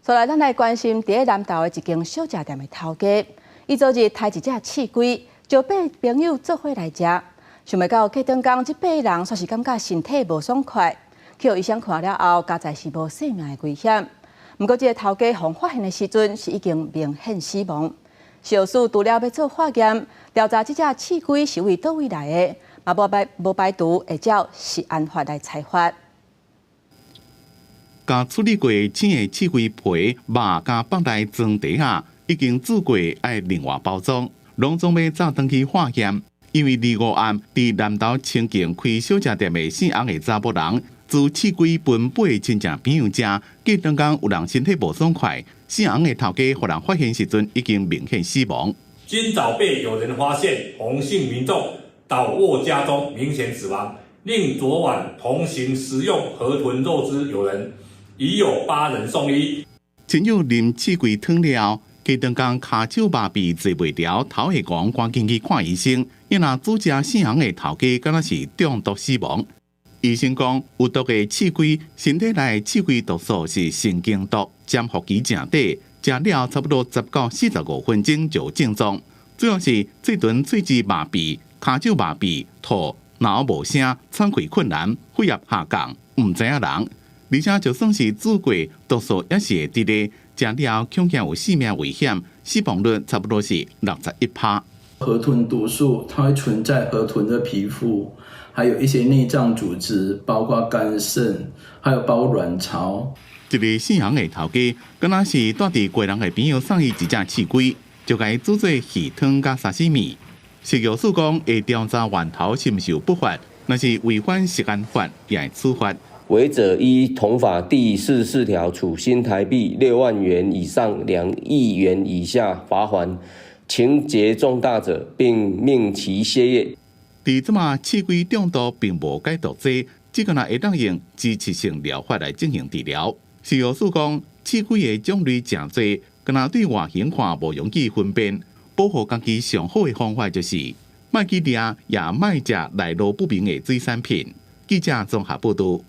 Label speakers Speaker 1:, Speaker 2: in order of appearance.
Speaker 1: 所以咱来关心伫南投的一间小食店的头家，伊昨日杀一只刺龟，就陪朋友做伙来食。想袂到过顿工，这8人煞是感觉身体无爽快，去互医生看了后，加在是无性命的危险。不过，这个头家被发现的时阵是已经明显死亡。小署除了要做化验，调查这只刺龟是为倒位来的，嘛无排除会照食安法来裁罚。
Speaker 2: 甲处理过青的刺龟皮、肉甲放在装底下，已经煮过，爱另外包装，拢总要早登去化验。因为25暗伫南投清境开小食店的姓洪的查某人，自刺龟分配亲戚朋友食，过当工有人身体无爽快，姓洪的头家互人发现时阵已经明显死亡。
Speaker 3: 今早被有人发现洪姓民众倒卧家中，明显死亡。另昨晚同行食用河豚肉汁有人，已有8人送医。
Speaker 2: 亲友啉刺龟汤了，过当工骹手麻痹坐袂牢，头会狂，赶紧去看医生。因那主食姓洪的头家，敢若是中毒死亡。医生讲，有毒的刺龟身体内刺龟毒素是神经毒，潜伏期正短，食了差不多10到45分钟就症状。主要是这顿喙齿麻痹、骹手麻痹、吐、脑无声、喘气困难、血压下降，唔知影人。而且就算是煮过，毒素也是会伫咧，食了恐惊有性命危险，死亡率差不多是61%。
Speaker 4: 河豚毒素它会存在河豚的皮肤，还有一些内脏组织，包括肝肾，还有包括卵巢。
Speaker 2: 一个姓洪的头家，敢若是带伫贵人的朋友送伊一只刺龟，就甲伊煮做鱼汤甲沙西米。食药署讲会调查源头是毋是有不法，若是违反食安法，也会处罚。
Speaker 5: 违者依同法第44条处新台币6万元以上2亿元以下罚锾，情节重大者，并命其歇业。
Speaker 2: 伫即马刺龟中毒并无解毒剂，只个会当用支持性疗法来进行治疗。食药署讲，刺龟的种类真多，敢若对外形看无容易分辨。保护家己上好的方法就是莫去掠，也莫食来路不明的水产品。记者综合报道。